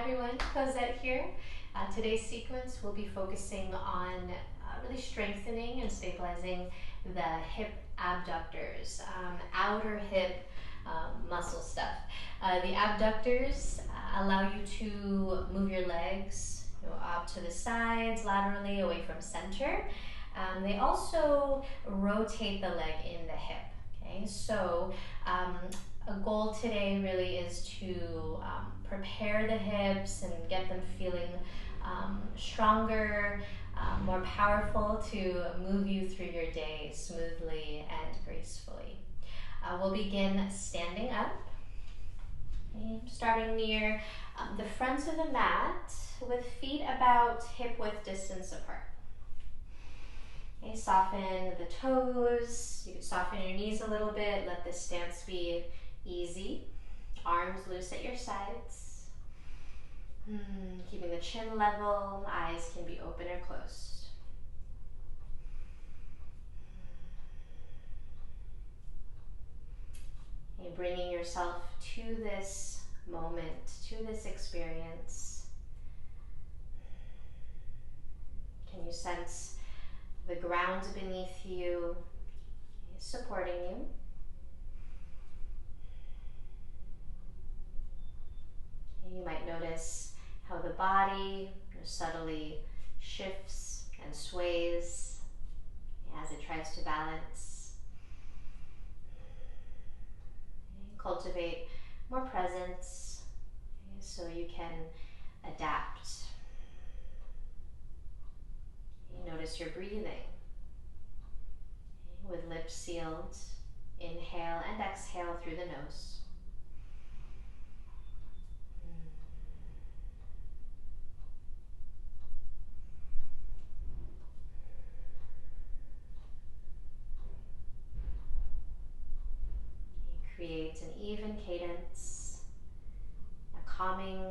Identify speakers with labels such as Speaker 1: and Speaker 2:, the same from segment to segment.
Speaker 1: everyone, Cosette here. Today's sequence will be focusing on really strengthening and stabilizing the hip abductors, outer hip muscle stuff. The abductors allow you to move your legs up to the sides, laterally, away from center. They also rotate the leg in the hip. Okay, so a goal today really is to prepare the hips and get them feeling stronger, more powerful to move you through your day smoothly and gracefully. We'll begin standing up, okay, starting near the front of the mat with feet about hip width distance apart. Okay, soften the toes. You can soften your knees a little bit. Let this stance be easy. Arms loose at your sides. Keeping the chin level. Eyes can be open or closed. Okay, bringing yourself to this moment, to this experience. Can you sense the ground beneath you is supporting you? Okay, you might notice how the body subtly shifts and sways as it tries to balance. Okay, cultivate more presence, okay, so you can adapt. Notice your breathing. With lips sealed, inhale and exhale through the nose. Create an even cadence, a calming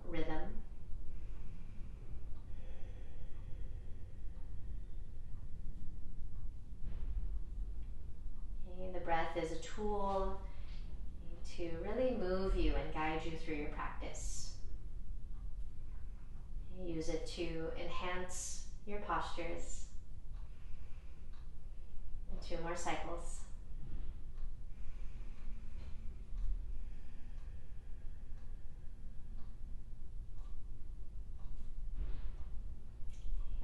Speaker 1: rhythm. The breath is a tool to really move you and guide you through your practice. Use it to enhance your postures. 2 more cycles.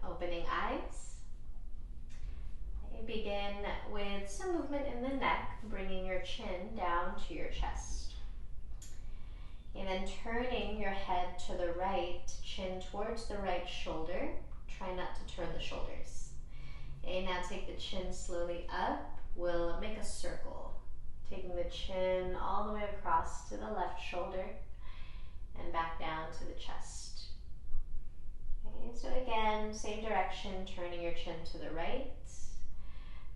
Speaker 1: Opening eyes. Begin with some movement in the neck, bringing your chin down to your chest. And then turning your head to the right, chin towards the right shoulder. Try not to turn the shoulders. Okay, now take the chin slowly up. We'll make a circle, taking the chin all the way across to the left shoulder and back down to the chest. Okay, so again, same direction, turning your chin to the right.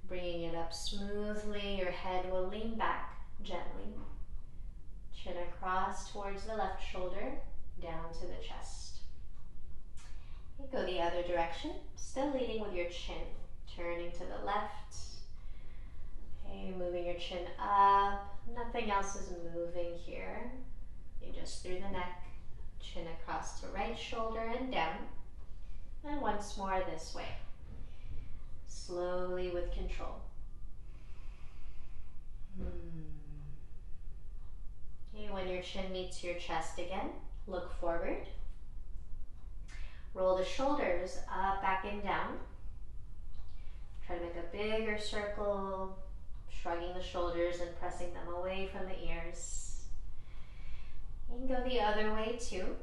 Speaker 1: Bringing it up smoothly, your head will lean back gently. Chin across towards the left shoulder, down to the chest. Okay, go the other direction, still leading with your chin. Turning to the left. Okay, moving your chin up. Nothing else is moving here. Okay, just through the neck, chin across to right shoulder and down. And once more this way. Slowly with control. Okay, when your chin meets your chest again, look forward. Roll the shoulders up, back and down. Try to make a bigger circle, shrugging the shoulders and pressing them away from the ears. You can go the other way too.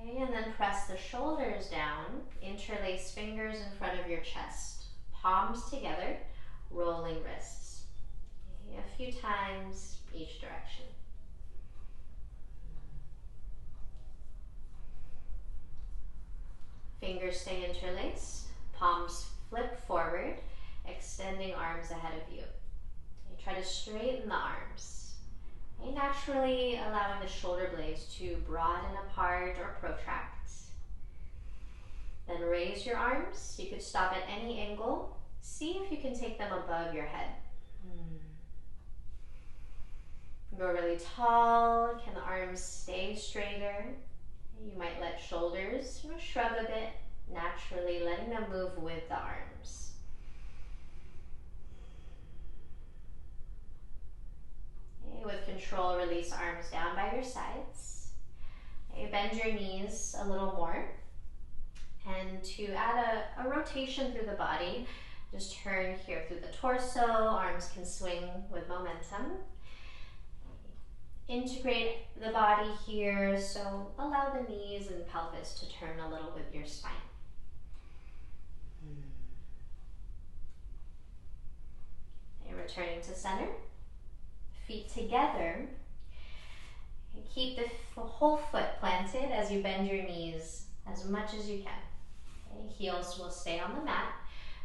Speaker 1: And then press the shoulders down, interlace fingers in front of your chest, palms together, rolling wrists. Okay, a few times each direction. Fingers stay interlaced, palms flip forward, extending arms ahead of you. Okay, try to straighten the arms. Okay, naturally allowing the shoulder blades to broaden apart or protract. Then raise your arms. You could stop at any angle. See if you can take them above your head. Go really tall. Can the arms stay straighter? You might let shoulders shrug a bit, naturally letting them move with the arms. Okay, with control, release arms down by your sides. Okay, bend your knees a little more. And to add a rotation through the body, just turn here through the torso. Arms can swing with momentum. Integrate the body here, so allow the knees and pelvis to turn a little with your spine. Okay, returning to center. Feet together. Okay, keep the whole foot planted as you bend your knees as much as you can. Okay, heels will stay on the mat.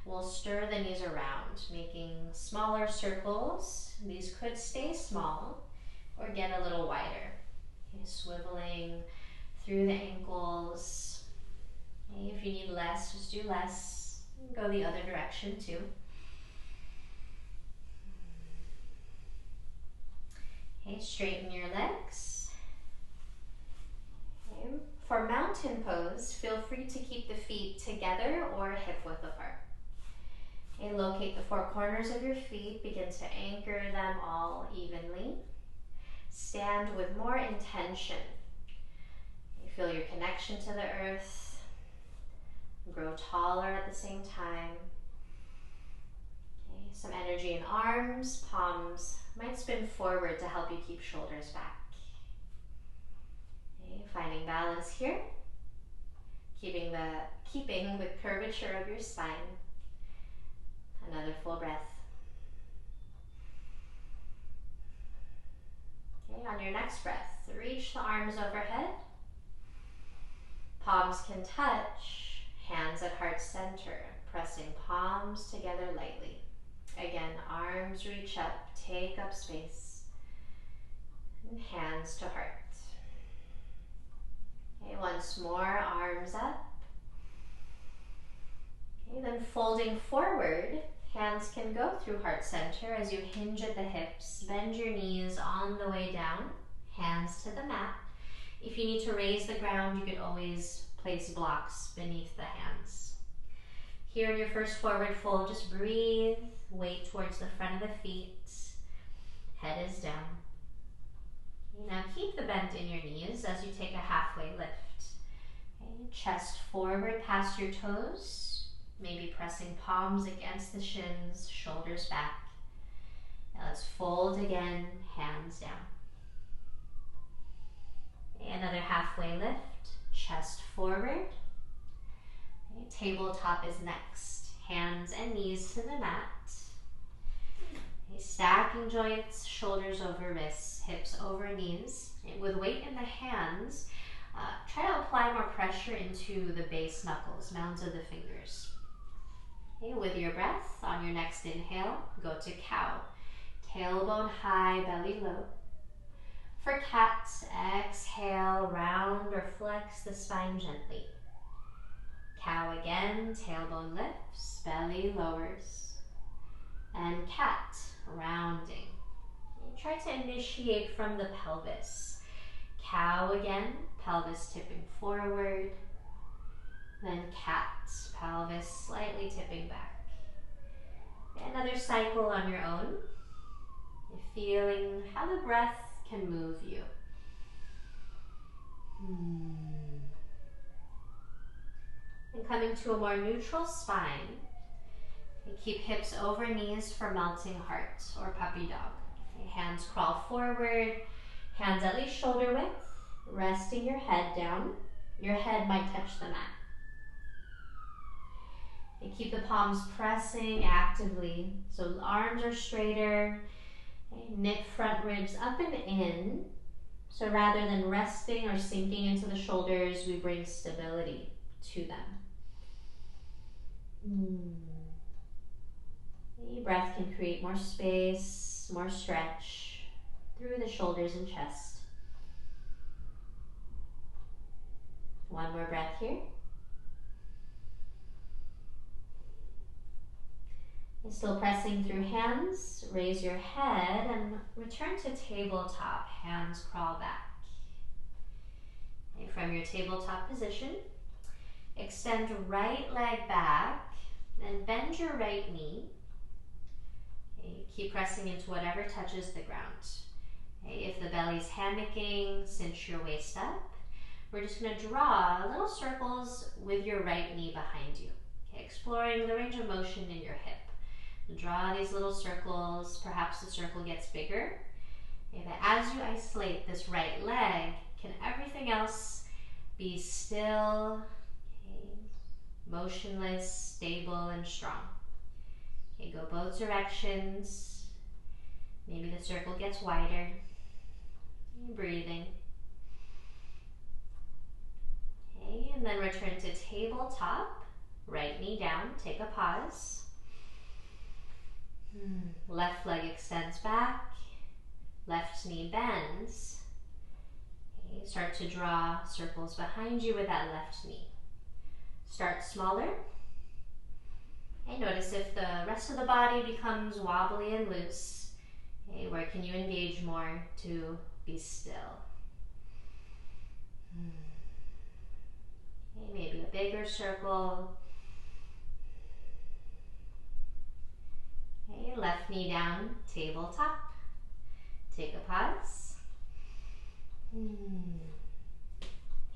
Speaker 1: We'll stir the knees around, making smaller circles. These could stay small or get a little wider. Okay, swiveling through the ankles. Okay, if you need less, just do less. Go the other direction too. Okay, straighten your legs. Okay. For mountain pose, feel free to keep the feet together or hip width apart. Okay, locate the four corners of your feet. Begin to anchor them all evenly. Stand with more intention. You feel your connection to the earth. Grow taller at the same time. Okay, some energy in arms, palms might spin forward to help you keep shoulders back. Okay, finding balance here. Keeping the curvature of your spine. Another full breath. Okay, on your next breath, reach the arms overhead. Palms can touch, hands at heart center, pressing palms together lightly. Again, arms reach up, take up space, and hands to heart. Okay, once more, arms up. Okay, then folding forward, hands can go through heart center as you hinge at the hips. Bend your knees on the way down, hands to the mat. If you need to raise the ground, you could always place blocks beneath the hands. Here in your first forward fold, just breathe, weight towards the front of the feet, head is down. Now keep the bend in your knees as you take a halfway lift. Okay, chest forward past your toes, maybe pressing palms against the shins, shoulders back. Now let's fold again, hands down. Okay, another halfway lift, chest forward. Okay, tabletop is next. Hands and knees to the mat. Okay, stacking joints, shoulders over wrists, hips over knees. Okay, with weight in the hands, try to apply more pressure into the base knuckles, mounds of the fingers. Okay, with your breath, on your next inhale, go to cow. Tailbone high, belly low. For cat, exhale, round or flex the spine gently. Cow again, tailbone lifts, belly lowers. And cat, rounding. Try to initiate from the pelvis. Cow again, pelvis tipping forward. Then cat, pelvis slightly tipping back. Another cycle on your own. You're feeling how the breath can move you. And coming to a more neutral spine. You keep hips over knees for melting heart or puppy dog. Okay, hands crawl forward, hands at least shoulder width, resting your head down. Your head might touch the mat. And keep the palms pressing actively, so arms are straighter. Okay, knit front ribs up and in. So rather than resting or sinking into the shoulders, we bring stability to them. Breath can create more space, more stretch through the shoulders and chest. One more breath here. Still pressing through hands, raise your head and return to tabletop. Hands crawl back. Okay, from your tabletop position, extend right leg back, then bend your right knee. Okay, keep pressing into whatever touches the ground. Okay, if the belly's hammocking, cinch your waist up. We're just going to draw little circles with your right knee behind you. Okay, exploring the range of motion in your hip. Draw these little circles. Perhaps the circle gets bigger. Okay, but as you isolate this right leg, can everything else be still, okay, motionless, stable, and strong? Okay, go both directions. Maybe the circle gets wider. Breathing. Okay, and then return to tabletop. Right knee down, take a pause. Left leg extends back, left knee bends. Okay, start to draw circles behind you with that left knee. Start smaller. Okay, notice if the rest of the body becomes wobbly and loose. Okay, where can you engage more to be still? Okay, maybe a bigger circle. Okay, left knee down, tabletop. Take a pause.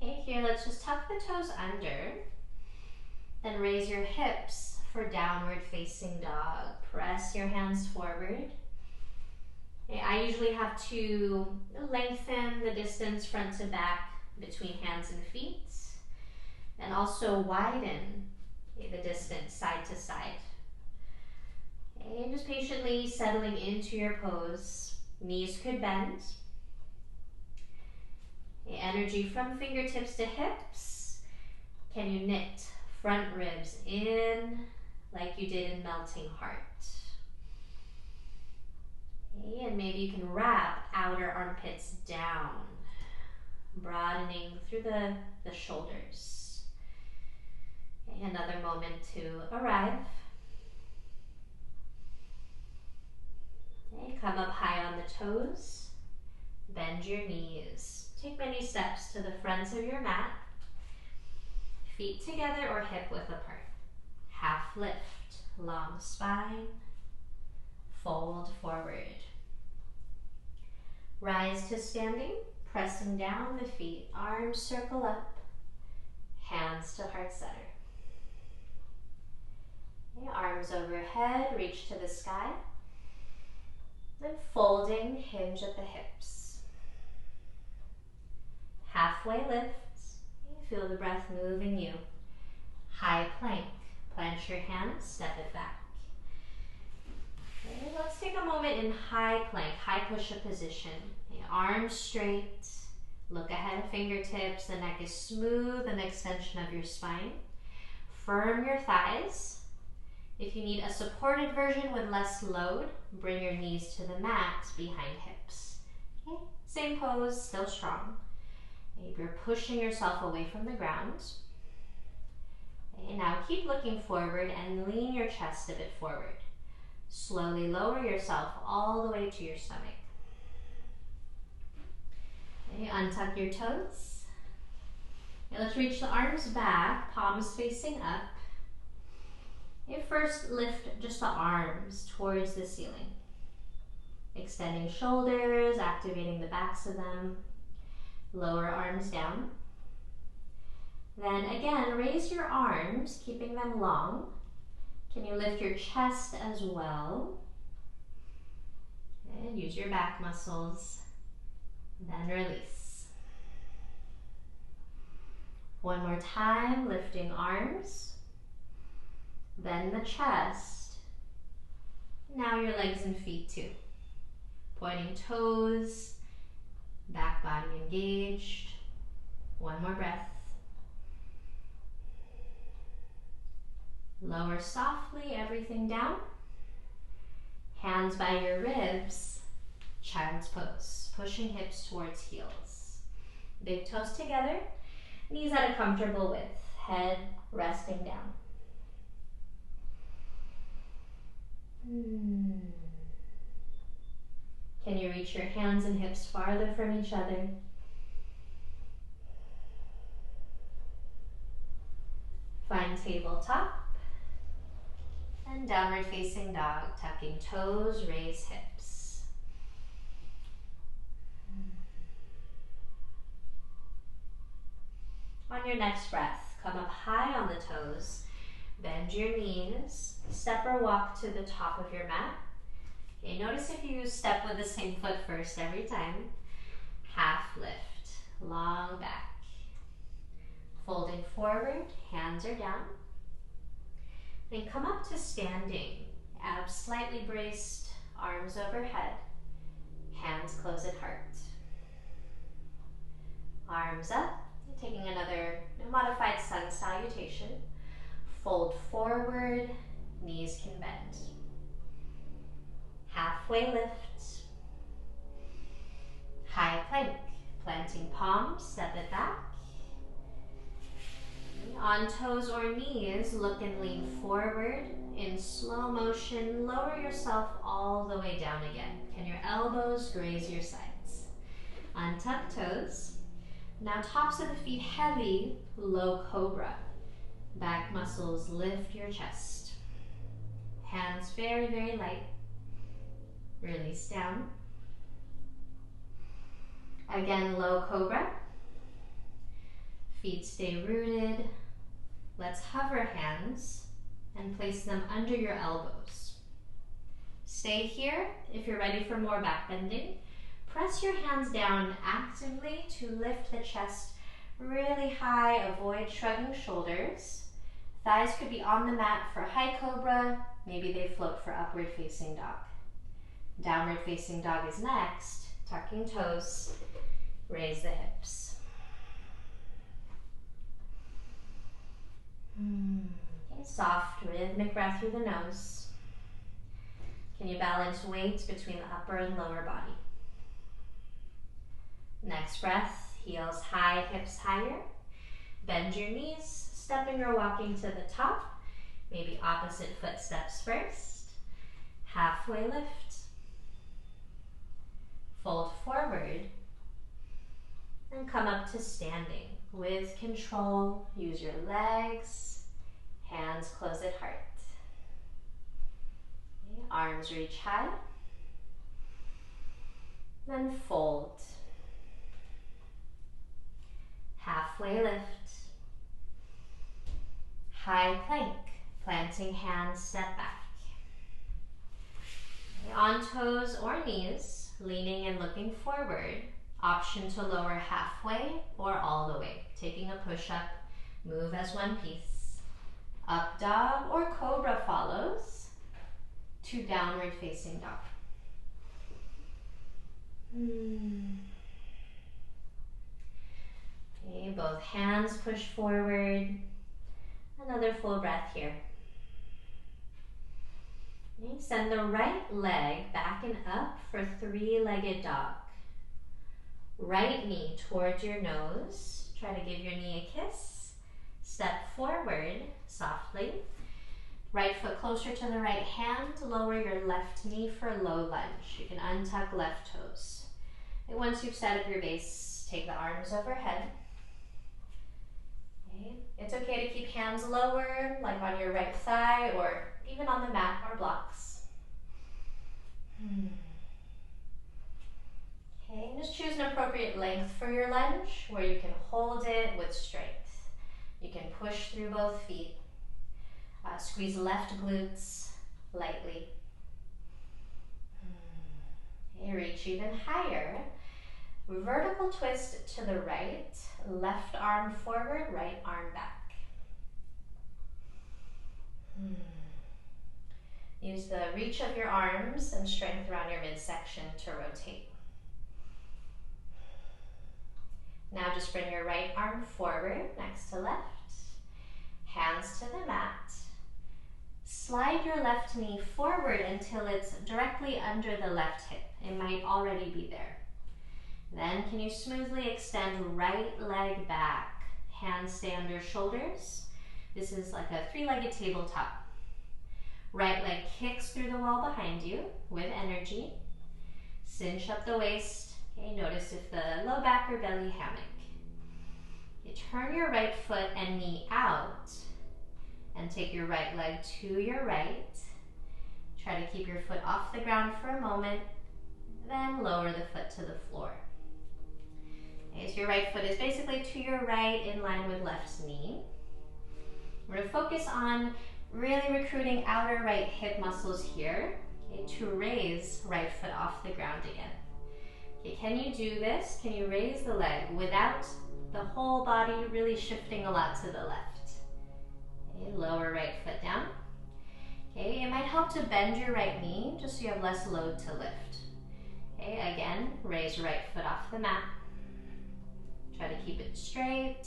Speaker 1: Okay, here let's just tuck the toes under. Then raise your hips for downward facing dog. Press your hands forward. Okay, I usually have to lengthen the distance front to back between hands and feet. And also widen, okay, the distance side to side. And just patiently settling into your pose. Knees could bend. Okay, energy from fingertips to hips. Can you knit front ribs in like you did in Melting Heart? Okay, and maybe you can wrap outer armpits down, broadening through the shoulders. Okay, another moment to arrive. Okay, come up high on the toes, bend your knees. Take many steps to the front of your mat. Feet together or hip width apart. Half lift, long spine, fold forward. Rise to standing, pressing down the feet, arms circle up, hands to heart center. Okay, arms overhead, reach to the sky. Then folding, hinge at the hips. Halfway lift. Feel the breath move in you. High plank. Plant your hands, step it back. Okay, let's take a moment in high plank, high push-up position. Okay, arms straight. Look ahead of fingertips. The neck is smooth, an extension of your spine. Firm your thighs. If you need a supported version with less load, bring your knees to the mat behind hips. Okay, same pose, still strong. Maybe you're pushing yourself away from the ground. Okay, now keep looking forward and lean your chest a bit forward. Slowly lower yourself all the way to your stomach. Okay, untuck your toes. Okay, let's reach the arms back, palms facing up. Okay, first lift just the arms towards the ceiling. Extending shoulders, activating the backs of them. Lower arms down. Then again, raise your arms, keeping them long. Can you lift your chest as well? And use your back muscles. Then release. One more time, lifting arms. Then the chest. Now your legs and feet too. Pointing toes. Back body engaged. One more breath. Lower softly everything down. Hands by your ribs. Child's pose. Pushing hips towards heels. Big toes together. Knees at a comfortable width. Head resting down. Can you reach your hands and hips farther from each other? Find tabletop. And downward facing dog, tucking toes, raise hips. On your next breath, come up high on the toes, bend your knees, step or walk to the top of your mat. Okay, notice if you step with the same foot first every time. Half lift, long back. Folding forward, hands are down. Then come up to standing, abs slightly braced, arms overhead, hands close at heart. Arms up, taking another modified sun salutation. Fold forward, knees can bend. Halfway lift. High plank, planting palms, step it back. On toes or knees, look and lean forward. In slow motion, lower yourself all the way down again. Can your elbows graze your sides? Untuck toes. Now tops of the feet heavy, low cobra. Back muscles lift your chest. Hands very, very light. Release down. Again, low cobra. Feet stay rooted. Let's hover hands and place them under your elbows. Stay here. If you're ready for more back bending, press your hands down actively to lift the chest really high. Avoid shrugging shoulders. Thighs could be on the mat for high cobra. Maybe they float for upward facing dog. Downward facing dog is next. Tucking toes, raise the hips. Okay, soft rhythmic breath through the nose. Can you balance weight between the upper and lower body? Next breath, heels high, hips higher. Bend your knees, stepping or walking to the top. Maybe opposite footsteps first. Halfway lift. Fold forward. And come up to standing. With control, use your legs, hands close at heart. Okay, arms reach high. Then fold. Halfway lift. High plank, planting hands, step back. Okay, on toes or knees, leaning and looking forward. Option to lower halfway or all the way. Taking a push-up, move as one piece. Up dog or cobra follows to downward facing dog. Okay, both hands push forward. Another full breath here. Okay, send the right leg back and up for three-legged dog. Right knee towards your nose. Try to give your knee a kiss. Step forward softly. Right foot closer to the right hand. Lower your left knee for a low lunge. You can untuck left toes. And once you've set up your base, take the arms overhead. Okay. It's okay to keep hands lower, like on your right thigh or even on the mat or blocks. Okay, and just choose an appropriate length for your lunge where you can hold it with strength. You can push through both feet. Squeeze left glutes lightly. Okay, reach even higher. Vertical twist to the right. Left arm forward, right arm back. Use the reach of your arms and strength around your midsection to rotate. Now just bring your right arm forward next to left. Hands to the mat. Slide your left knee forward until it's directly under the left hip. It might already be there. Then can you smoothly extend right leg back. Hands stay under shoulders. This is like a three-legged tabletop. Right leg kicks through the wall behind you with energy. Cinch up the waist. Okay, notice if the low back or belly hammock. You turn your right foot and knee out and take your right leg to your right. Try to keep your foot off the ground for a moment, then lower the foot to the floor. Okay, so your right foot is basically to your right in line with left knee. We're going to focus on really recruiting outer right hip muscles here, okay, to raise right foot off the ground again. Okay, can you do this? Can you raise the leg without the whole body really shifting a lot to the left? Okay, lower right foot down. Okay, it might help to bend your right knee just so you have less load to lift. Okay, again, raise right foot off the mat. Try to keep it straight,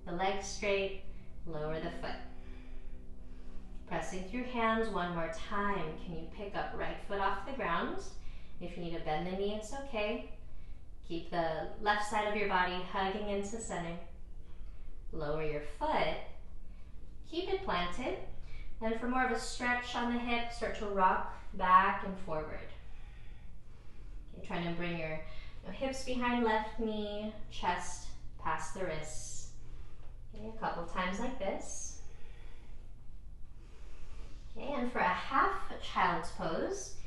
Speaker 1: the leg straight, lower the foot. Pressing through hands one more time. Can you pick up right foot off the ground? If you need to bend the knee, it's okay. Keep the left side of your body hugging into center. Lower your foot. Keep it planted. And for more of a stretch on the hip, start to rock back and forward. Okay, trying to bring your hips behind left knee, chest past the wrists. Okay, a couple times like this. Okay, and for a half child's pose,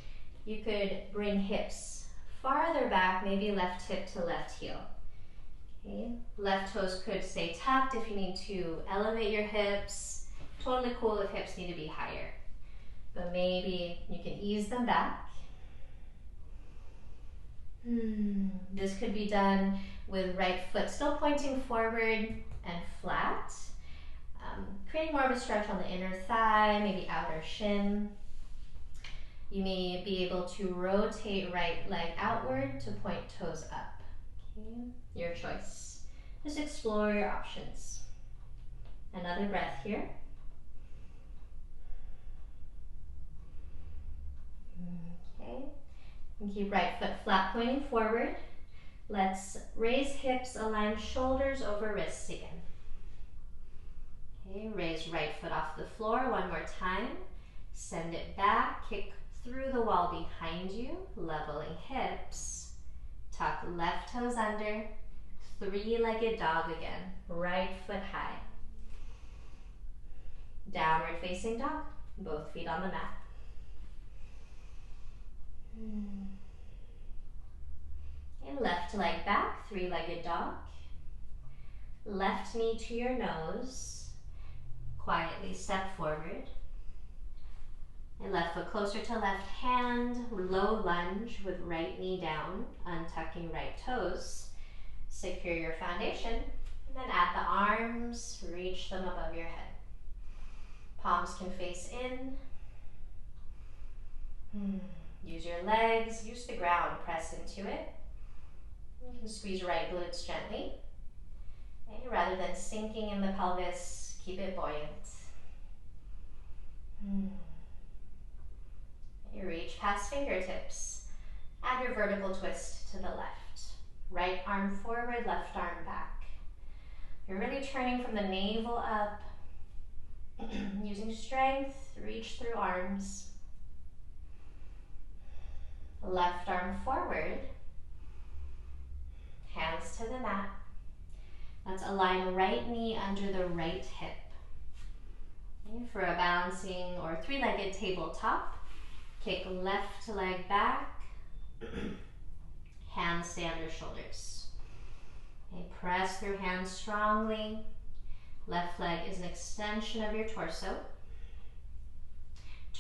Speaker 1: you could bring hips farther back, maybe left hip to left heel. Okay, left toes could stay tucked if you need to elevate your hips. Totally cool if hips need to be higher. But maybe you can ease them back. This could be done with right foot still pointing forward and flat. Creating more of a stretch on the inner thigh, maybe outer shin. You may be able to rotate right leg outward to point toes up. Okay, your choice. Just explore your options. Another breath here. Okay, and keep right foot flat pointing forward. Let's raise hips, align shoulders over wrists again. Okay, raise right foot off the floor one more time. Send it back, kick through the wall behind you, leveling hips. Tuck left toes under, three-legged dog again, right foot high. Downward facing dog, both feet on the mat. And left leg back, three-legged dog. Left knee to your nose. Quietly step forward. And left foot closer to left hand, low lunge with right knee down, untucking right toes. Secure your foundation, and then add the arms, reach them above your head. Palms can face in. Use your legs, use the ground, press into it. You can squeeze right glutes gently. Okay, rather than sinking in the pelvis, keep it buoyant. You reach past fingertips. Add your vertical twist to the left. Right arm forward, left arm back. You're really turning from the navel up. Using strength, reach through arms. Left arm forward. Hands to the mat. Let's align right knee under the right hip. Okay, for a balancing or three-legged tabletop, kick left leg back. Hands stay under shoulders. Okay, press through hands strongly. Left leg is an extension of your torso.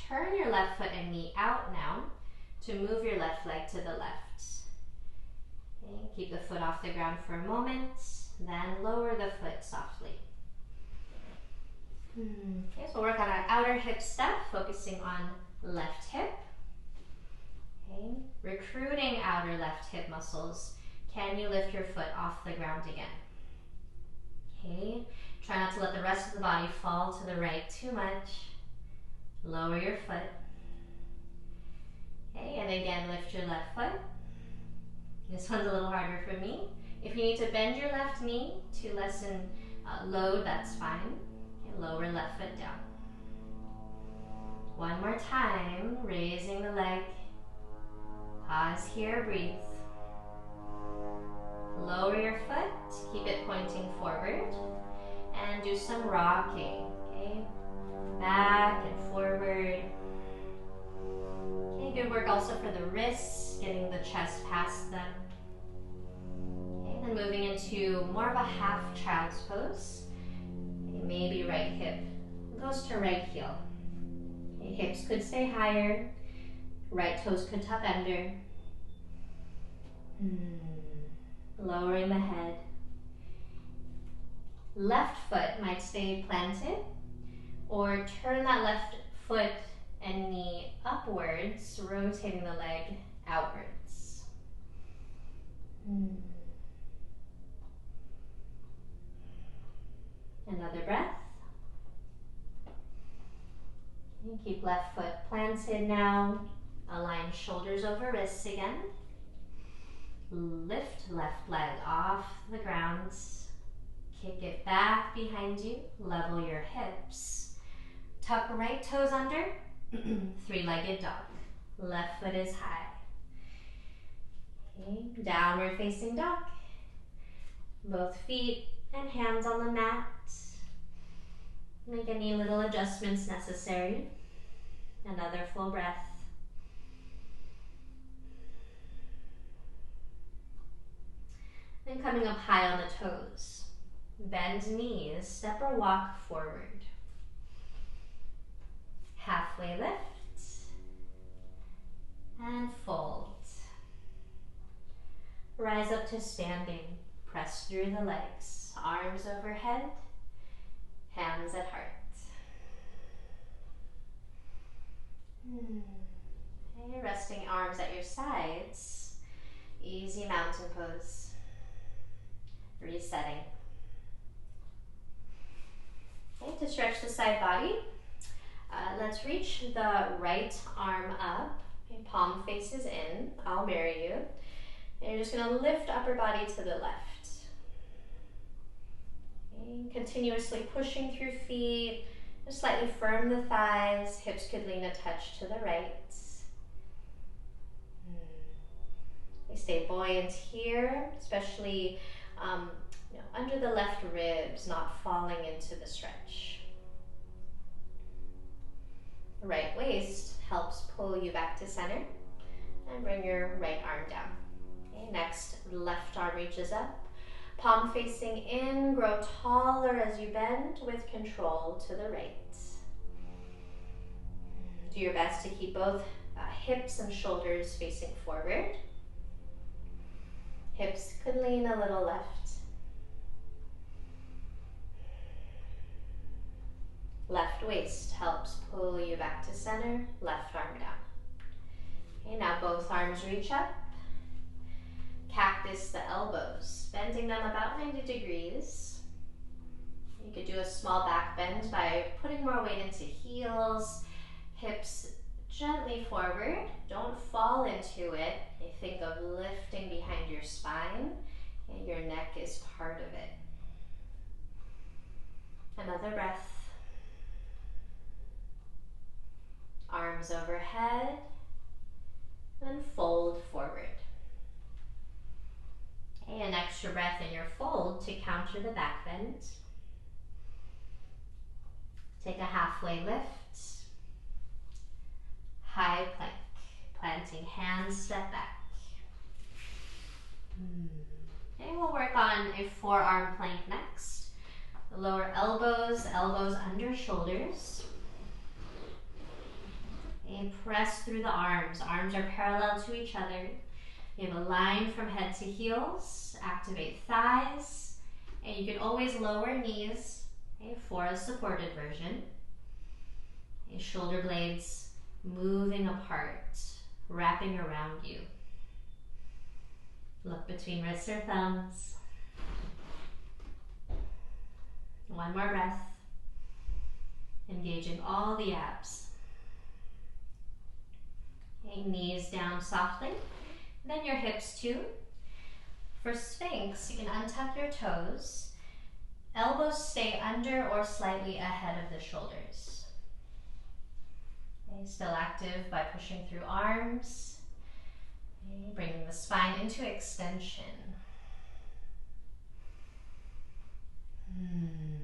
Speaker 1: Turn your left foot and knee out now to move your left leg to the left. Okay, keep the foot off the ground for a moment, then lower the foot softly. Okay, so we'll work on our outer hip step, focusing on left hip. Okay, recruiting outer left hip muscles. Can you lift your foot off the ground again? Okay, try not to let the rest of the body fall to the right too much. Lower your foot. Okay, and again, lift your left foot. This one's a little harder for me. If you need to bend your left knee to lessen load, that's fine. Okay, lower left foot down. One more time, raising the leg. Pause here, breathe. Lower your foot, keep it pointing forward, and do some rocking, okay? Back and forward. Okay, good work also for the wrists, getting the chest past them. Okay, then moving into more of a half child's pose. Okay, maybe right hip goes to right heel. Okay, hips could stay higher, right toes could tuck under. Lowering the head. Left foot might stay planted, or turn that left foot and knee upwards, rotating the leg outwards. Another breath. And keep left foot planted now. Align shoulders over wrists again. Lift left leg off the ground. Kick it back behind you. Level your hips. Tuck right toes under. Three-legged dog. Left foot is high. Okay. Downward facing dog. Both feet and hands on the mat. Make any little adjustments necessary. Another full breath. Then coming up high on the toes. Bend knees, step or walk forward. Halfway lift. And fold. Rise up to standing. Press through the legs. Arms overhead. Hands at heart. Okay, resting arms at your sides. Easy mountain pose. Resetting. Okay, to stretch the side body, let's reach the right arm up. Okay, palm faces in. I'll mirror you. And you're just going to lift upper body to the left. Okay, continuously pushing through feet. Just slightly firm the thighs. Hips could lean a touch to the right. Stay buoyant here, especially under the left ribs, not falling into the stretch. The right waist helps pull you back to center, and bring your right arm down. Okay, next, left arm reaches up, palm facing in, grow taller as you bend with control to the right. Do your best to keep both hips and shoulders facing forward. Hips could lean a little left. Left waist helps pull you back to center, left arm down. Okay, now both arms reach up. Cactus the elbows, bending them about 90 degrees. You could do a small back bend by putting more weight into heels, hips gently forward. Don't fall into it. Think of lifting behind your spine, and your neck is part of it. Another breath. Arms overhead, then fold forward. Okay, an extra breath in your fold to counter the back bend. Take a halfway lift. High plank. Planting hands, step back. Okay, we'll work on a forearm plank next. The lower elbows, elbows under shoulders. And press through the arms. Arms are parallel to each other. You have a line from head to heels. Activate thighs. And you can always lower knees, okay, for a supported version. Okay, shoulder blades moving apart, wrapping around you. Look between wrists or thumbs. One more breath. Engaging all the abs. Okay, knees down softly. Then your hips too. For Sphinx, you can untuck your toes. Elbows stay under or slightly ahead of the shoulders. Okay, still active by pushing through arms. Okay, bringing the spine into extension. And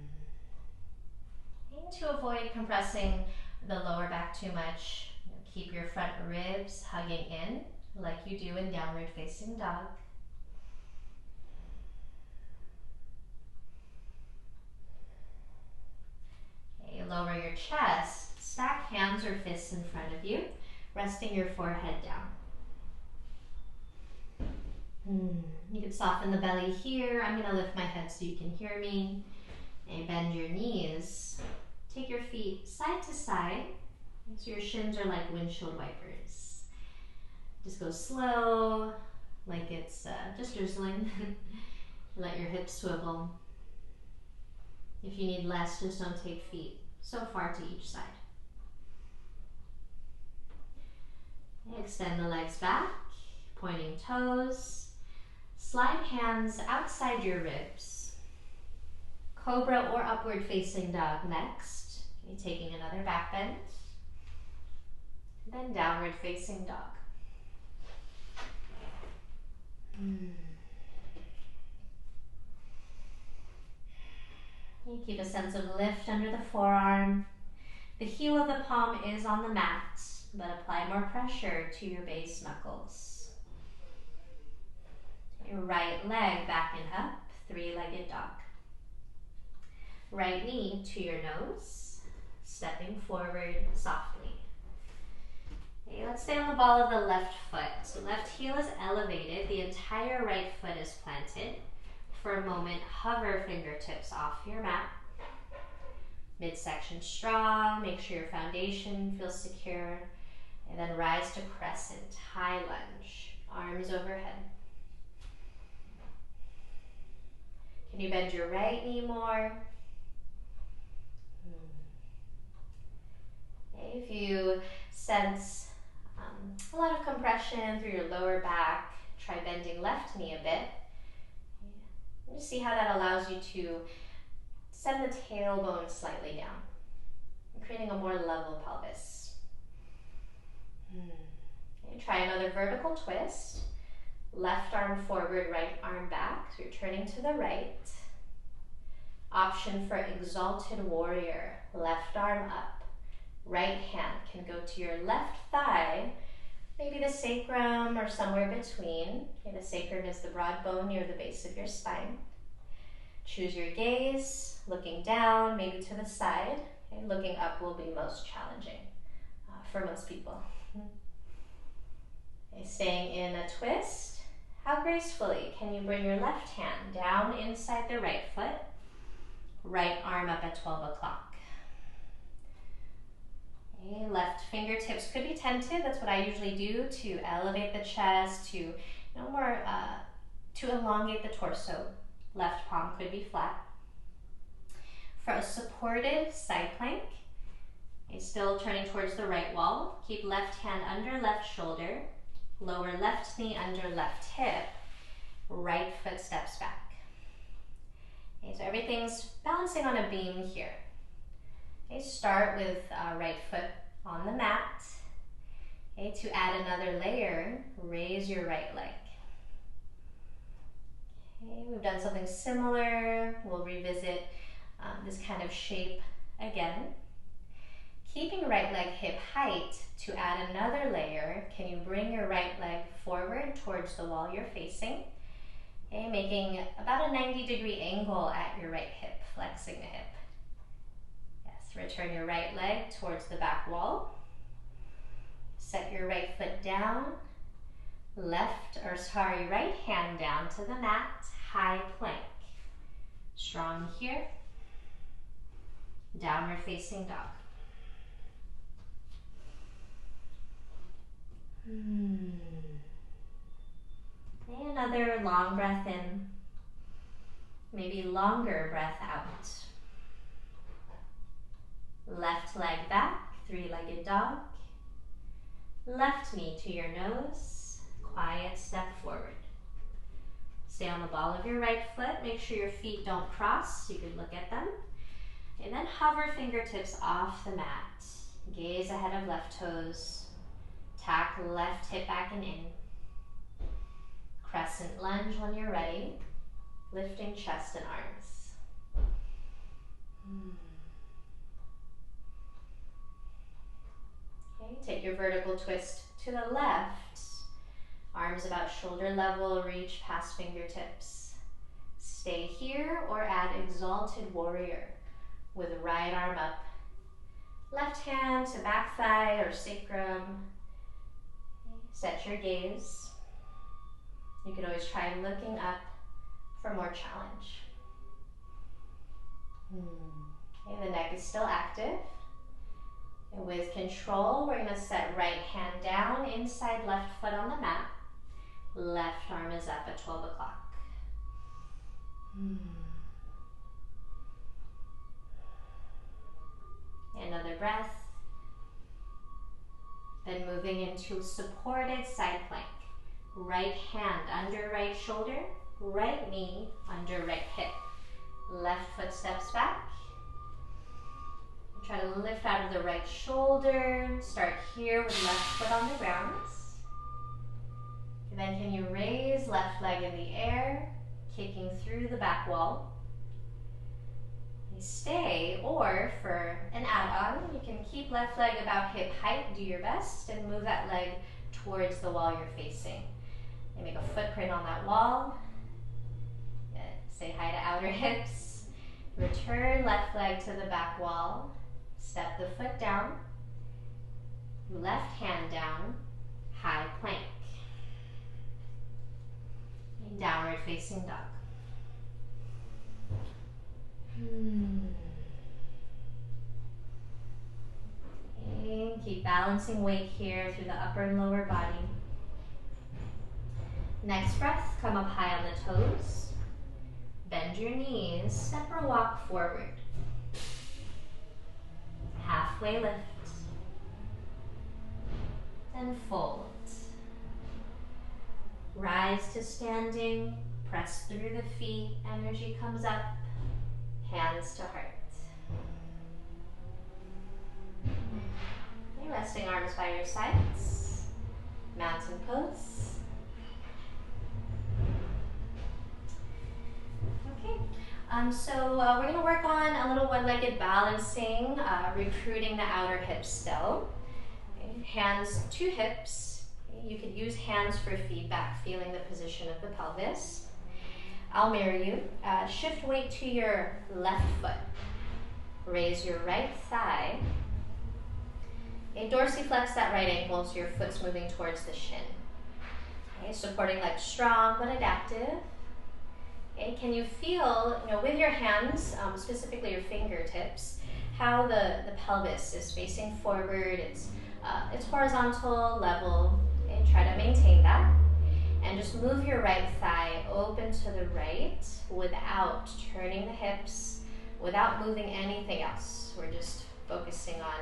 Speaker 1: to avoid compressing the lower back too much, keep your front ribs hugging in like you do in downward facing dog. Okay, lower your chest, stack hands or fists in front of you, resting your forehead down. You can soften the belly here. I'm going to lift my head so you can hear me. And bend your knees. Take your feet side to side, so your shins are like windshield wipers. Just go slow, like it's just drizzling. Let your hips swivel. If you need less, just don't take feet so far to each side. Extend the legs back, pointing toes. Slide hands outside your ribs. Cobra or upward facing dog next. Okay, taking another back bend. Then downward facing dog. You keep a sense of lift under the forearm. The heel of the palm is on the mat, but apply more pressure to your base knuckles. Your right leg back and up, three-legged dog. Right knee to your nose, stepping forward softly. Okay, let's stay on the ball of the left foot. So left heel is elevated, the entire right foot is planted. For a moment, hover fingertips off your mat. Midsection strong, make sure your foundation feels secure. And then rise to crescent, high lunge, arms overhead. Can you bend your right knee more? Okay, if you sense a lot of compression through your lower back, try bending left knee a bit. Just see how that allows you to send the tailbone slightly down, creating a more level pelvis. Okay, try another vertical twist. Left arm forward, right arm back. So you're turning to the right. Option for exalted warrior. Left arm up. Right hand can go to your left thigh, maybe the sacrum or somewhere between. Okay, the sacrum is the broad bone near the base of your spine. Choose your gaze, looking down, maybe to the side. Okay, looking up will be most challenging for most people. Okay, staying in a twist. How gracefully can you bring your left hand down inside the right foot, right arm up at 12 o'clock. Okay, left fingertips could be tented. That's what I usually do to elevate the chest, to to elongate the torso. Left palm could be flat. For a supported side plank, okay, still turning towards the right wall. Keep left hand under left shoulder. Lower left knee under left hip, right foot steps back. Okay, so everything's balancing on a beam here. Okay, start with right foot on the mat. Okay, to add another layer, raise your right leg. Okay, we've done something similar. We'll revisit this kind of shape again. Keeping right leg hip height, to add another layer, can you bring your right leg forward towards the wall you're facing? Okay, making about a 90-degree angle at your right hip, flexing the hip. Yes, return your right leg towards the back wall. Set your right foot down. Right hand down to the mat, high plank. Strong here. Downward facing dog. And another long breath in, maybe longer breath out. Left leg back, three-legged dog. Left knee to your nose, quiet step forward. Stay on the ball of your right foot, make sure your feet don't cross, so you can look at them. And then hover fingertips off the mat. Gaze ahead of left toes. Tack left hip back and in. Crescent lunge when you're ready. Lifting chest and arms. Okay, take your vertical twist to the left. Arms about shoulder level, reach past fingertips. Stay here or add exalted warrior with right arm up. Left hand to back thigh or sacrum. Set your gaze. You can always try looking up for more challenge. Okay, the neck is still active. And with control, we're gonna set right hand down, inside left foot on the mat. Left arm is up at 12 o'clock. Another breath. Then moving into supported side plank. Right hand under right shoulder, right knee under right hip. Left foot steps back. Try to lift out of the right shoulder. Start here with left foot on the ground. And then can you raise left leg in the air, kicking through the back wall. You stay, or for an add-on, you can keep left leg about hip height, do your best, and move that leg towards the wall you're facing. And make a footprint on that wall. Say hi to outer hips. Return left leg to the back wall. Step the foot down. Left hand down. High plank. And downward facing dog. And keep balancing weight here through the upper and lower body. Next breath, come up high on the toes. Bend your knees, step or walk forward. Halfway lift. Then fold. Rise to standing, press through the feet, energy comes up, hands to heart. Okay, resting arms by your sides, mountain pose. Okay, so we're going to work on a little one-legged balancing, recruiting the outer hips still. Okay, hands to hips. You could use hands for feedback, feeling the position of the pelvis. I'll mirror you. Shift weight to your left foot. Raise your right thigh. Okay, dorsiflex that right ankle so your foot's moving towards the shin. Okay, supporting leg strong but adaptive. Okay, can you feel, with your hands, specifically your fingertips, how the pelvis is facing forward? It's horizontal, level. Okay, try to maintain that. And just move your right thigh open to the right without turning the hips, without moving anything else. We're just focusing on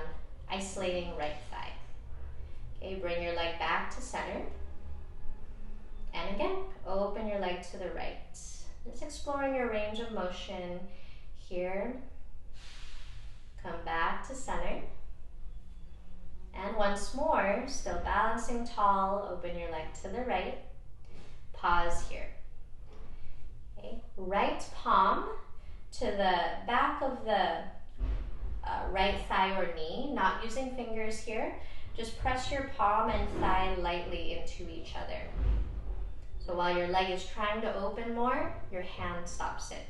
Speaker 1: isolating right thigh. Okay, bring your leg back to center. And again, open your leg to the right. Just exploring your range of motion here. Come back to center. And once more, still balancing tall, open your leg to the right. Pause here. Okay. Right palm to the back of the right thigh or knee, not using fingers here. Just press your palm and thigh lightly into each other. So while your leg is trying to open more, your hand stops it,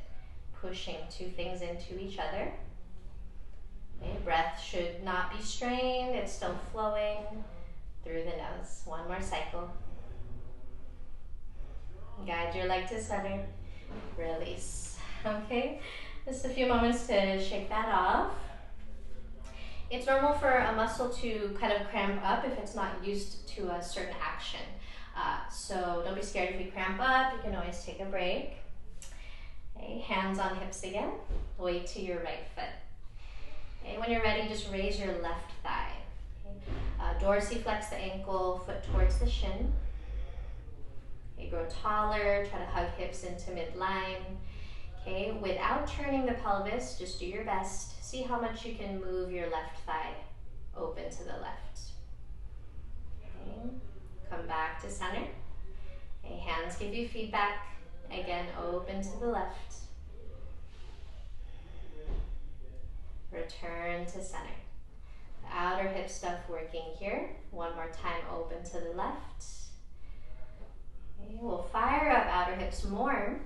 Speaker 1: pushing two things into each other. Okay, breath should not be strained, it's still flowing through the nose. One more cycle. Guide your leg to center, release. Okay, just a few moments to shake that off. It's normal for a muscle to kind of cramp up if it's not used to a certain action. So don't be scared if you cramp up, you can always take a break. Okay, hands on hips again, weight to your right foot. Okay, when you're ready, just raise your left thigh. Okay. Dorsiflex the ankle, foot towards the shin. Okay, grow taller, try to hug hips into midline. Okay, without turning the pelvis, just do your best. See how much you can move your left thigh open to the left. Okay. Come back to center. Okay. Hands give you feedback. Again, open to the left. Return to center. The outer hip stuff working here. One more time, open to the left. Okay. We'll fire up outer hips more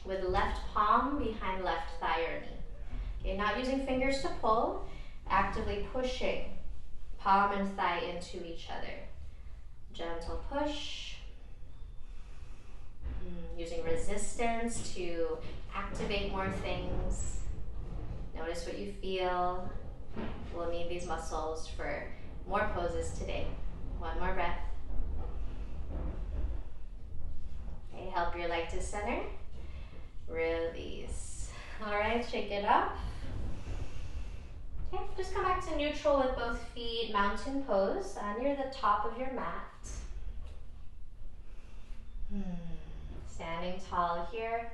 Speaker 1: with left palm behind left thigh or knee. Okay, not using fingers to pull, actively pushing palm and thigh into each other. Gentle push. Using resistance to activate more things. Notice what you feel. We'll need these muscles for more poses today. One more breath. Okay, help your leg to center. Release. All right, shake it up. Okay, just come back to neutral with both feet, mountain pose, near the top of your mat. Standing tall here.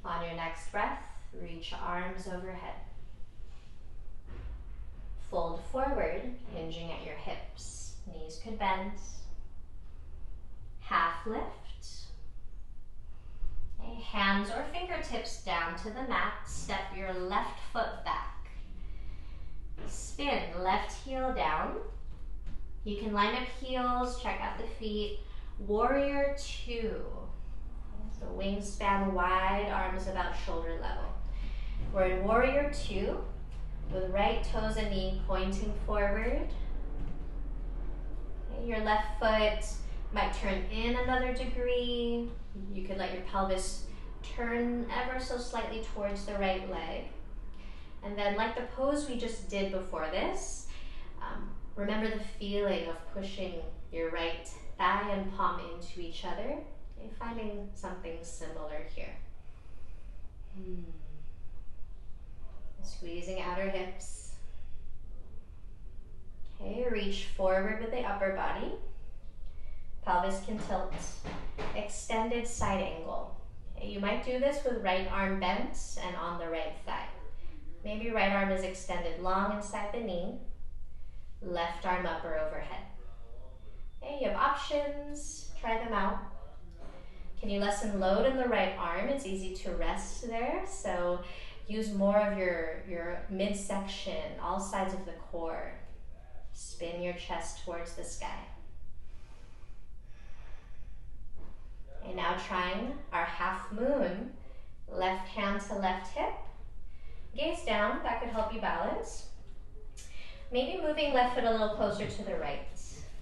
Speaker 1: On your next breath, reach arms overhead. Fold forward, hinging at your hips. Knees could bend. Half lift. Okay, hands or fingertips down to the mat. Step your left foot back. Spin left heel down. You can line up heels, check out the feet. Warrior two. So wingspan wide, arms about shoulder level. We're in warrior two with right toes and knee pointing forward. Okay, your left foot might turn in another degree. You could let your pelvis turn ever so slightly towards the right leg. And then like the pose we just did before this, remember the feeling of pushing your right thigh and palm into each other. Okay, finding something similar here. Squeezing outer hips. Okay, reach forward with the upper body. Pelvis can tilt. Extended side angle. Okay, you might do this with right arm bent and on the right thigh. Maybe right arm is extended long inside the knee. Left arm up or overhead. Okay, you have options. Try them out. Can you lessen load in the right arm? It's easy to rest there, so use more of your midsection, all sides of the core. Spin your chest towards the sky. Okay, now trying our half moon, left hand to left hip. Gaze down, that could help you balance. Maybe moving left foot a little closer to the right.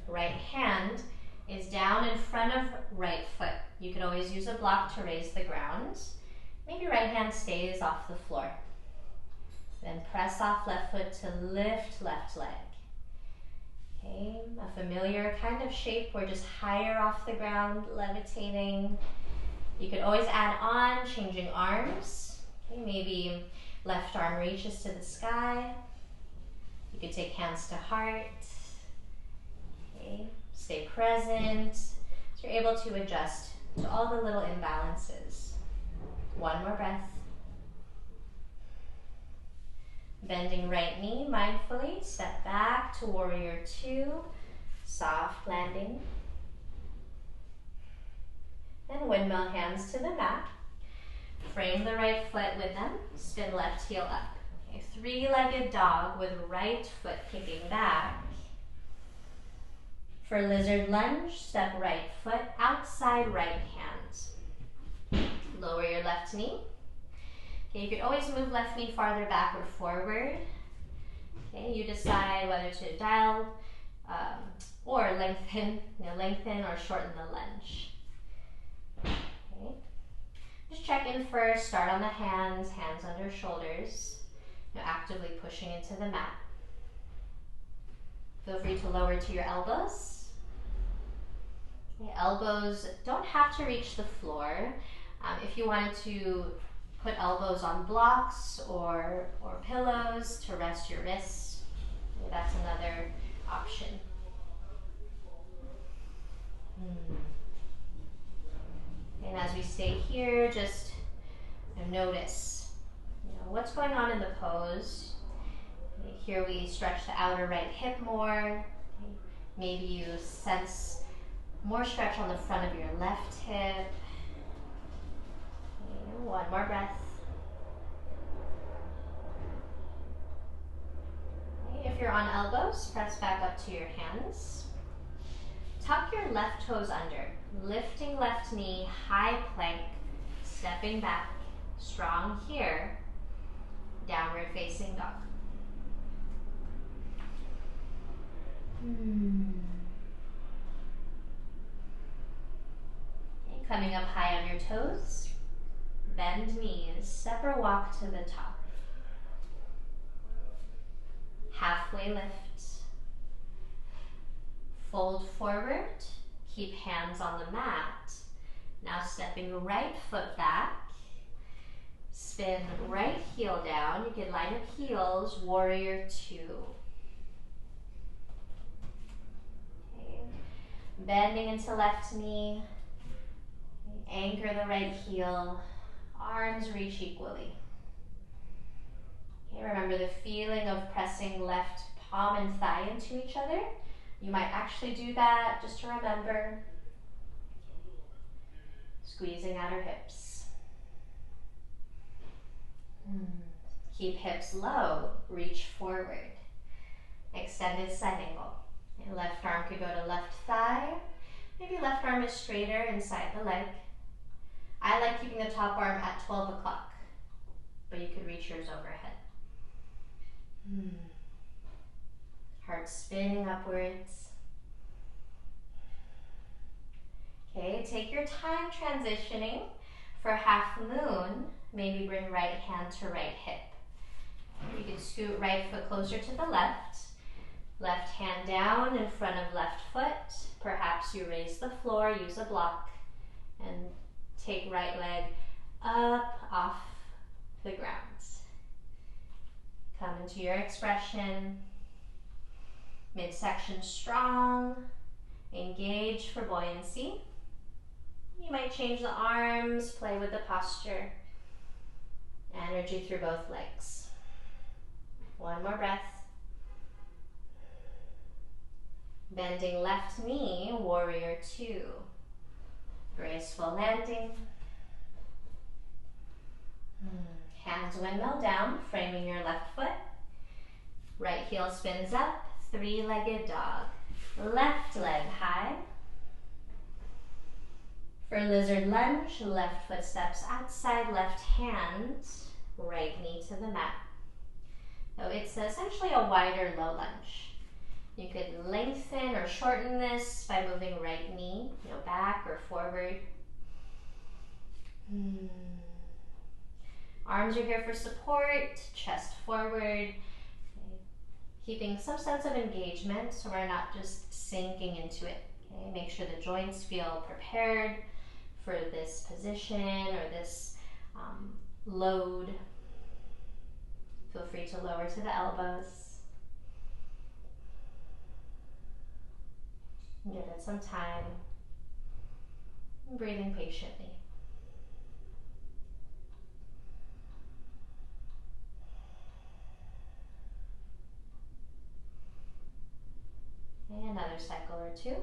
Speaker 1: Right hand is down in front of right foot. You could always use a block to raise the ground. Maybe right hand stays off the floor. Then press off left foot to lift left leg. Okay, a familiar kind of shape. We're just higher off the ground, levitating. You could always add on, changing arms. Okay, maybe left arm reaches to the sky. You could take hands to heart. Okay, stay present. So you're able to adjust to all the little imbalances. One more breath. Bending right knee mindfully, step back to warrior two, soft landing. And windmill hands to the mat. Frame the right foot with them, spin left heel up. Okay, three-legged dog with right foot kicking back. For lizard lunge, step right foot outside right hand. Lower your left knee. Okay, you could always move left knee farther back or forward. Okay, you decide whether to dial or lengthen, lengthen or shorten the lunge. Okay, just check in first. Start on the hands, hands under shoulders. Actively pushing into the mat. Feel free to lower to your elbows. Okay, elbows don't have to reach the floor. If you wanted to put elbows on blocks or pillows to rest your wrists, okay, that's another option. And as we stay here, just notice what's going on in the pose? Here we stretch the outer right hip more. Maybe you sense more stretch on the front of your left hip. One more breath. If you're on elbows, press back up to your hands. Tuck your left toes under, lifting left knee, high plank, stepping back, strong here, downward facing dog. Okay, coming up high on your toes, bend knees, step or walk to the top. Halfway lift. Fold forward, keep hands on the mat. Now stepping right foot back. Spin right heel down. You can line up heels, warrior two. Okay. Bending into left knee. Anchor the right heel. Arms reach equally. Okay, remember the feeling of pressing left palm and thigh into each other. You might actually do that just to remember. Squeezing outer hips. Keep hips low, reach forward. Extended side angle. And left arm could go to left thigh. Maybe left arm is straighter inside the leg. I like keeping the top arm at 12 o'clock, but you could reach yours overhead. Heart spinning upwards. Okay, take your time transitioning. For half moon, maybe bring right hand to right hip. You can scoot right foot closer to the left. Left hand down in front of left foot. Perhaps you raise the floor, use a block, and take right leg up off the ground. Come into your expression. Midsection strong. Engage for buoyancy. You might change the arms, play with the posture. Energy through both legs. One more breath. Bending left knee, warrior two. Graceful landing. Hands windmill down, framing your left foot. Right heel spins up, three-legged dog. Left leg high. For lizard lunge, left foot steps outside, left hand, right knee to the mat. So it's essentially a wider low lunge. You could lengthen or shorten this by moving right knee, back or forward. Arms are here for support, chest forward. Okay. Keeping some sense of engagement so we're not just sinking into it. Okay. Make sure the joints feel prepared for this position or this load. Feel free to lower to the elbows. Give it some time. Breathing patiently. And another cycle or two.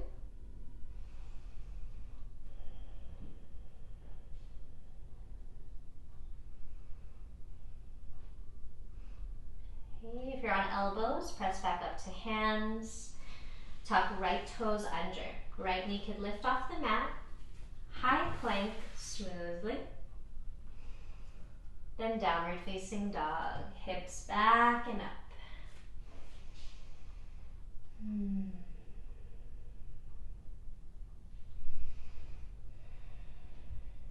Speaker 1: Okay, if you're on elbows, press back up to hands. Tuck right toes under. Right knee could lift off the mat. High plank smoothly. Then downward facing dog. Hips back and up.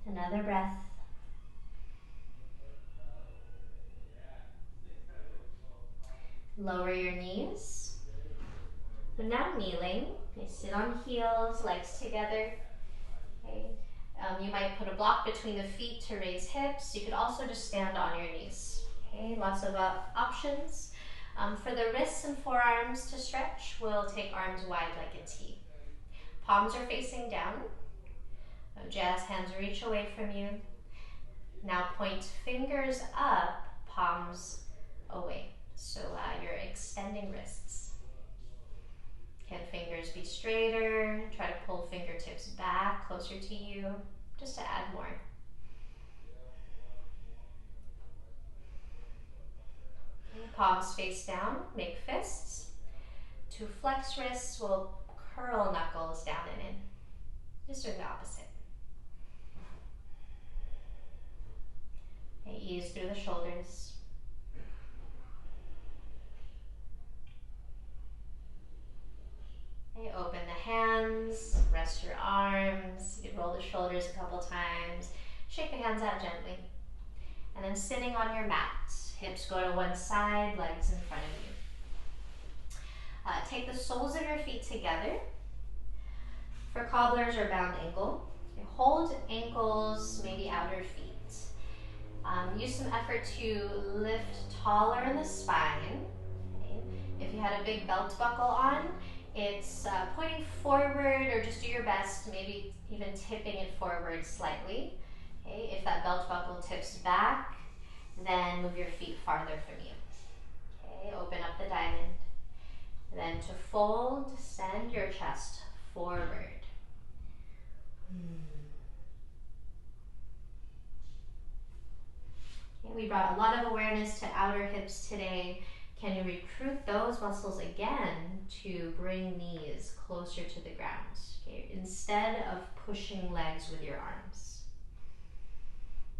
Speaker 1: Another breath. Lower your knees. So now kneeling. Okay, sit on heels, legs together. Okay. You might put a block between the feet to raise hips. You could also just stand on your knees. Okay, lots of options. For the wrists and forearms to stretch, we'll take arms wide like a T. Palms are facing down. Jazz hands reach away from you. Now point fingers up, palms away. So you're extending wrists. Can fingers be straighter? Try to pull fingertips back closer to you, just to add more. Okay, palms face down, make fists. To flex wrists, we'll curl knuckles down and in. Just doing the opposite. Okay, ease through the shoulders. Okay, open the hands, rest your arms. You can roll the shoulders a couple times. Shake the hands out gently. And then sitting on your mat. Hips go to one side, legs in front of you. Take the soles of your feet together. For cobblers or bound ankle, hold ankles, maybe outer feet. Use some effort to lift taller in the spine. Okay. If you had a big belt buckle on, it's pointing forward, or just do your best, maybe even tipping it forward slightly. Okay. If that belt buckle tips back, then move your feet farther from you. Okay. Open up the diamond. Then to fold, send your chest forward. Okay, we brought a lot of awareness to outer hips today. Can you recruit those muscles again to bring knees closer to the ground? Okay, instead of pushing legs with your arms.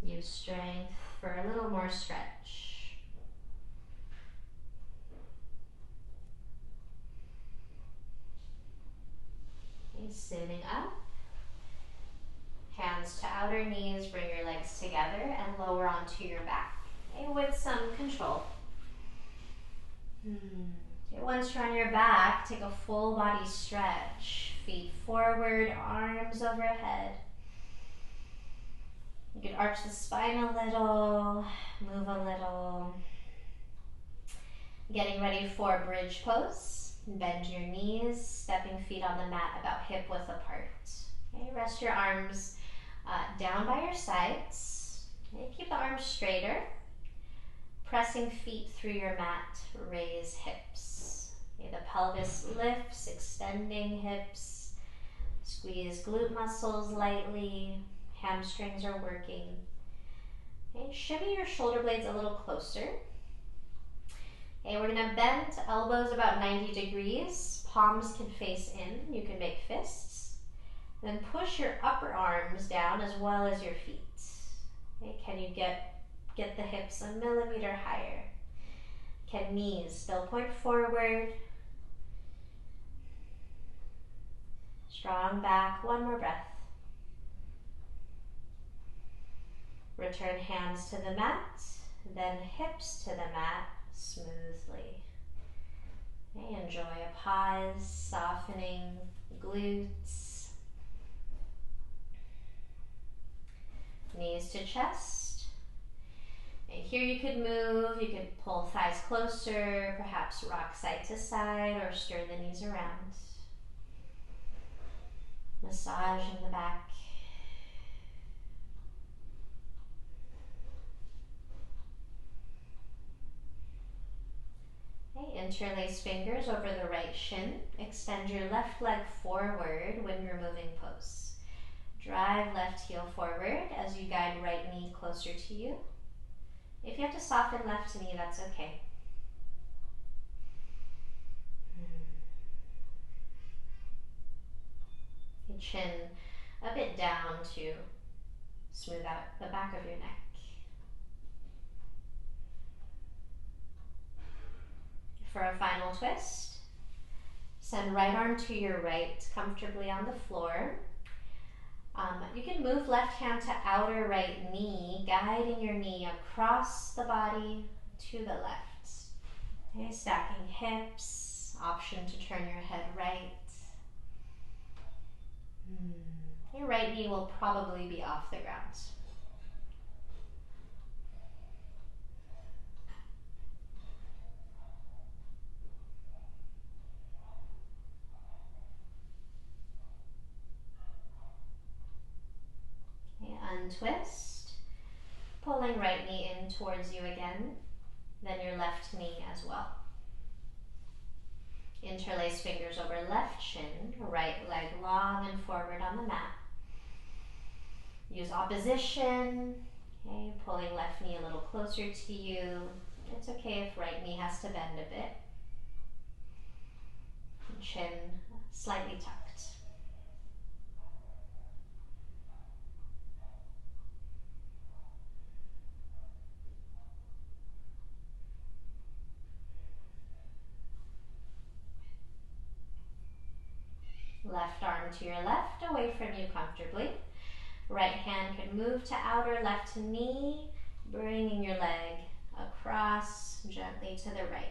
Speaker 1: Use strength for a little more stretch. Okay, sitting up. Hands to outer knees, bring your legs together and lower onto your back, okay, with some control. Okay, once you're on your back, take a full body stretch. Feet forward, arms overhead. You can arch the spine a little, move a little. Getting ready for bridge pose. Bend your knees, stepping feet on the mat about hip width apart. Okay, rest your arms down by your sides. Okay, keep the arms straighter. Pressing feet through your mat, raise hips. Okay, the pelvis lifts, extending hips. Squeeze glute muscles lightly. Hamstrings are working. Okay, shimmy your shoulder blades a little closer. Okay, we're gonna bend elbows about 90 degrees. Palms can face in. You can make fists. Then push your upper arms down as well as your feet. Okay, can you get the hips a millimeter higher? Can knees still point forward? Strong back, one more breath. Return hands to the mat, then hips to the mat smoothly. Okay, enjoy a pause, softening glutes. Knees to chest. And here you could move, you could pull thighs closer, perhaps rock side to side or stir the knees around. Massage in the back. Okay, interlace fingers over the right shin. Extend your left leg forward when you're moving pose. Drive left heel forward as you guide right knee closer to you. If you have to soften left knee, that's okay. Your chin a bit down to smooth out the back of your neck. For a final twist, send right arm to your right, comfortably on the floor. You can move left hand to outer right knee, guiding your knee across the body to the left. Okay, stacking hips, option to turn your head right. Your right knee will probably be off the ground. Okay, untwist. Pulling right knee in towards you again, then your left knee as well. Interlace fingers over left shin, right leg long and forward on the mat. Use opposition, okay, pulling left knee a little closer to you. It's okay if right knee has to bend a bit. Chin slightly tucked. Left arm to your left, away from you comfortably. Right hand can move to outer left knee, bringing your leg across gently to the right.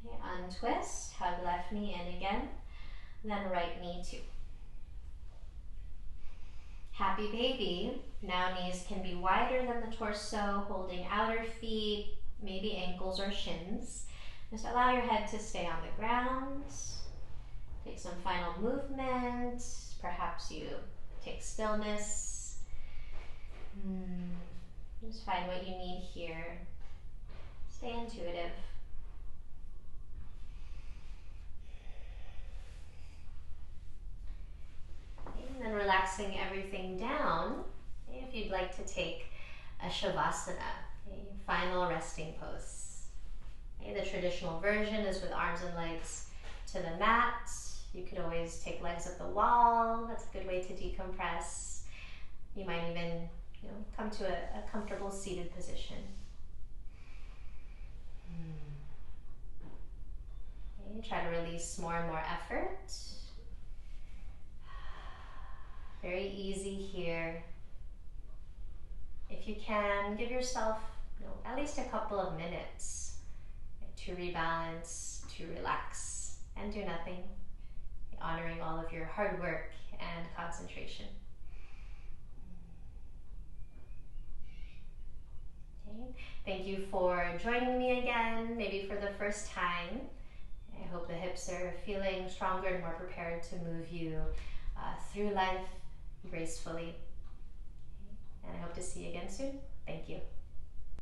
Speaker 1: Okay, untwist, hug left knee in again, then right knee too. Happy baby. Now knees can be wider than the torso, holding outer feet, maybe ankles or shins. Just allow your head to stay on the ground. Take some final movement. Perhaps you take stillness. Just find what you need here. Stay intuitive. And then relaxing everything down. If you'd like to take a Shavasana, final resting pose. The traditional version is with arms and legs to the mat. You could always take legs up the wall. That's a good way to decompress. You might even come to a comfortable seated position. Try to release more and more effort. Very easy here. If you can, give yourself at least a couple of minutes to rebalance, to relax, and do nothing, honoring all of your hard work and concentration. Okay. Thank you for joining me again, maybe for the first time. I hope the hips are feeling stronger and more prepared to move you through life gracefully. And I hope to see you again soon. Thank you.